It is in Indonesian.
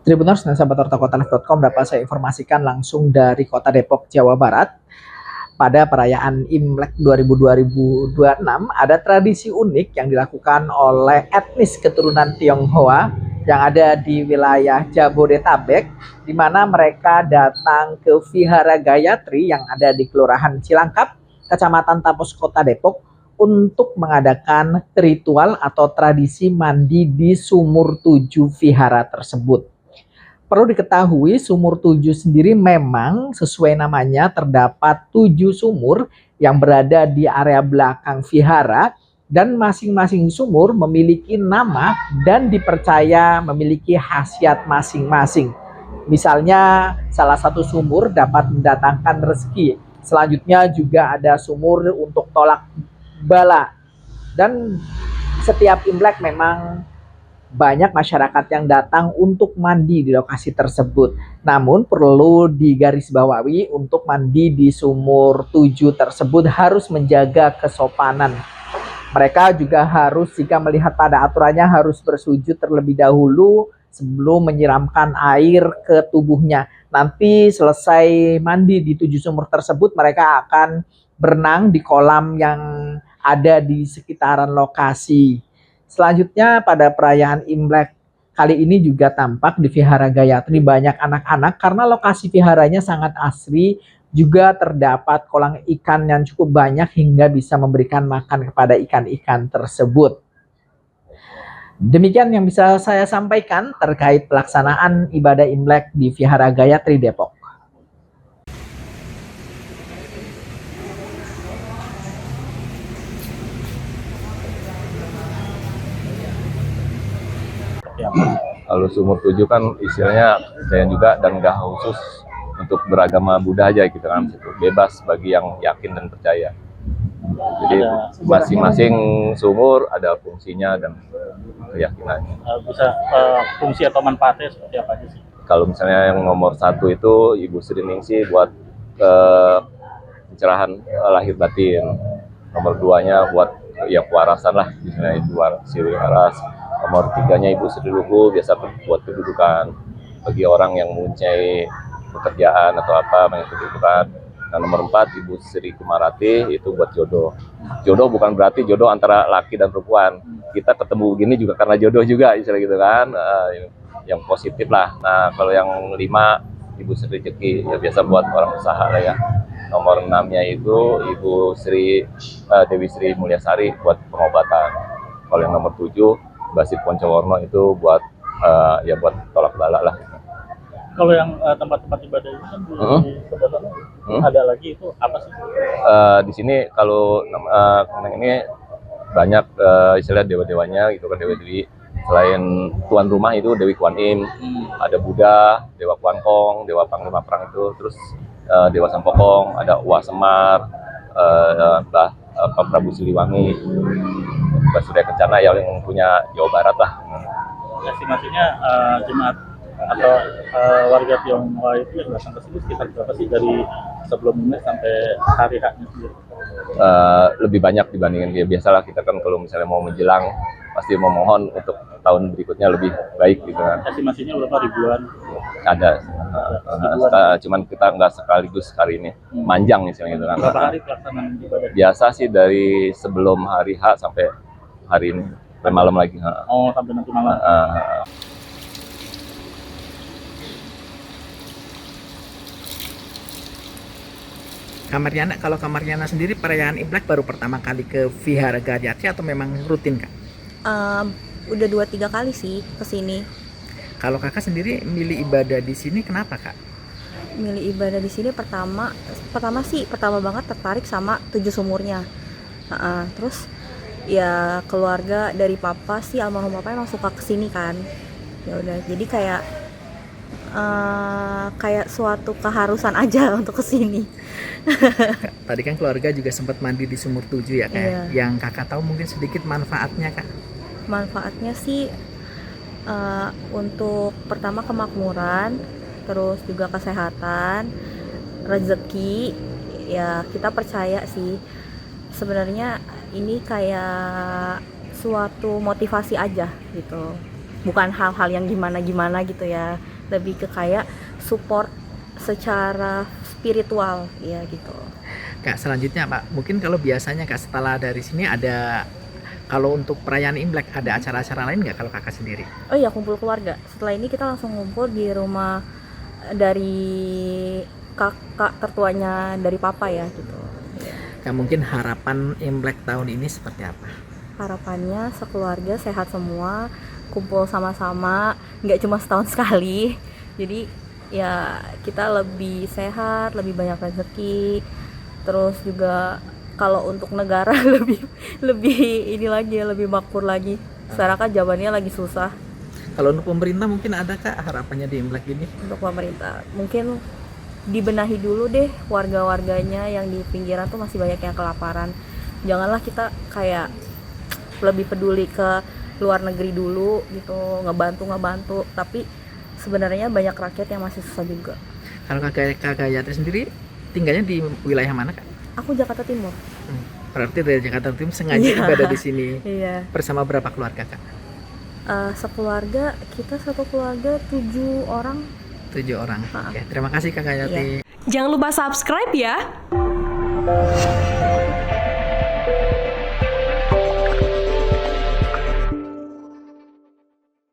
Tribuners dan sahabat hortakotalif.com dapat saya informasikan langsung dari Kota Depok, Jawa Barat. Pada perayaan Imlek 2026 ada tradisi unik yang dilakukan oleh etnis keturunan Tionghoa yang ada di wilayah Jabodetabek, di mana mereka datang ke Vihara Gayatri yang ada di Kelurahan Cilangkap, Kecamatan Tapos, Kota Depok, untuk mengadakan ritual atau tradisi mandi di sumur tujuh vihara tersebut. Perlu diketahui sumur tujuh sendiri memang sesuai namanya terdapat 7 sumur yang berada di area belakang vihara dan masing-masing sumur memiliki nama dan dipercaya memiliki khasiat masing-masing. Misalnya salah satu sumur dapat mendatangkan rezeki. Selanjutnya juga ada sumur untuk tolak bala. Dan setiap Imlek memang banyak masyarakat yang datang untuk mandi di lokasi tersebut. Namun perlu digarisbawahi untuk mandi di sumur tujuh tersebut harus menjaga kesopanan. Mereka juga harus, jika melihat pada aturannya, harus bersujud terlebih dahulu sebelum menyiramkan air ke tubuhnya. Nanti selesai mandi di 7 sumur tersebut, mereka akan berenang di kolam yang ada di sekitaran lokasi. Selanjutnya pada perayaan Imlek kali ini juga tampak di Vihara Gayatri banyak anak-anak karena lokasi viharanya sangat asri, juga terdapat kolam ikan yang cukup banyak hingga bisa memberikan makan kepada ikan-ikan tersebut. Demikian yang bisa saya sampaikan terkait pelaksanaan ibadah Imlek di Vihara Gayatri Depok. Kalau sumur tujuh kan istilahnya percaya juga dan nggak khusus untuk beragama Buddha aja gitu kan, bebas bagi yang yakin dan percaya. Jadi masing-masing sumur ada fungsinya dan keyakinannya. Bisa fungsi atau manfaatnya seperti apa aja sih? Kalau misalnya yang nomor satu itu Ibu Sri Ningsih buat pencerahan lahir batin. Nomor duanya buat ya kewarasan lah, misalnya Ibu Sri Waras. Nomor tiganya Ibu Sri Luhu biasa buat kedudukan bagi orang yang mempunyai pekerjaan atau apa yang kedudukan. Nah, nomor 4 Ibu Sri Kumarati itu buat jodoh. Jodoh bukan berarti jodoh antara laki dan perempuan. Kita ketemu begini juga karena jodoh juga, istilah gitu kan. Yang positif lah. Nah, kalau yang 5 Ibu Sri Rezeki ya biasa buat orang usaha lah ya. Nomor 6-nya itu Ibu Sri Dewi Sri Mulyasari buat pengobatan. Kalau yang nomor 7 Basit Poncowarno itu buat ya buat tolak bala lah. Kalau yang tempat-tempat ibadah itu kan di sebelah ada lagi, itu apa sih? Di sini kalau ini banyak istilah dewa-dewanya gitu kan, dewa-dewi. Selain tuan rumah itu Dewi Kuan Im, ada Buddha, Dewa Kuan Kong, Dewa Panglima Perang itu, terus Dewa Sampokong, ada Uwa Semar, Mbah Prabu Siliwangi, Mbah Surya Kencana yang punya Jawa Barat lah. Estimasinya jemaat atau warga Tionghoa itu yang datang ke sini sekitar berapa sih dari sebelum Imlek sampai hari H-nya sendiri? Lebih banyak dibandingin ya, biasalah kita kan kalau misalnya mau menjelang pasti memohon untuk tahun berikutnya lebih baik gitu kan. Estimasinya berapa ribuan? Ada, cuman kita nggak sekaligus hari ini, manjang misalnya gitu kan. Berapa hari pelaksanaan ibadah? Biasa sih dari sebelum hari H sampai hari ini, sampai malam lagi. Oh, sampai nanti malam. Kamariana, kalau Kamariana sendiri perayaan Imlek baru pertama kali ke Vihara Gayatri atau memang rutin, Kak? Udah 2-3 kali sih ke sini. Kalau Kakak sendiri milih ibadah di sini kenapa, Kak? Milih ibadah di sini pertama banget tertarik sama 7 sumurnya. Terus ya keluarga dari papa sih, almarhum papa emang suka kesini kan. Ya udah, jadi kayak suatu keharusan aja untuk kesini. Tadi kan keluarga juga sempat mandi di sumur tujuh ya, Kak? Iya. Yang Kakak tahu mungkin sedikit manfaatnya, Kak? Manfaatnya sih untuk pertama kemakmuran, terus juga kesehatan, rezeki. Ya kita percaya sih sebenarnya ini kayak suatu motivasi aja gitu. bukan hal-hal yang gimana-gimana gitu ya, lebih ke kayak support secara spiritual ya gitu. Kak, selanjutnya Pak, mungkin kalau biasanya Kak setelah dari sini ada, kalau untuk perayaan Imlek ada acara-acara lain nggak kalau Kakak sendiri? Oh iya, kumpul keluarga. Setelah ini kita langsung ngumpul di rumah dari kakak tertuanya dari papa ya gitu. Kak, mungkin harapan Imlek tahun ini seperti apa? Harapannya sekeluarga sehat semua, kumpul sama-sama, nggak cuma setahun sekali. Jadi ya kita lebih sehat, lebih banyak rezeki. Terus juga kalau untuk negara lebih ini lagi ya, lebih makmur lagi. Sekarang kan zamannya lagi susah. Kalau untuk pemerintah mungkin ada Kak harapannya di Imlek ini? Untuk pemerintah mungkin dibenahi dulu deh warga-warganya yang di pinggiran tuh masih banyak yang kelaparan. Janganlah kita kayak lebih peduli ke luar negeri dulu gitu, ngebantu, tapi sebenarnya banyak rakyat yang masih susah juga. Kalau Kak Gayatri sendiri tinggalnya di wilayah mana Kak? Aku Jakarta Timur. Berarti dari Jakarta Timur sengaja Iya. ibadah di sini. Iya. Bersama berapa keluarga Kak? Sekeluarga, kita satu keluarga 7 orang. 7 orang. Oke, terima kasih Kak Gayatri. Iya. Jangan lupa subscribe ya.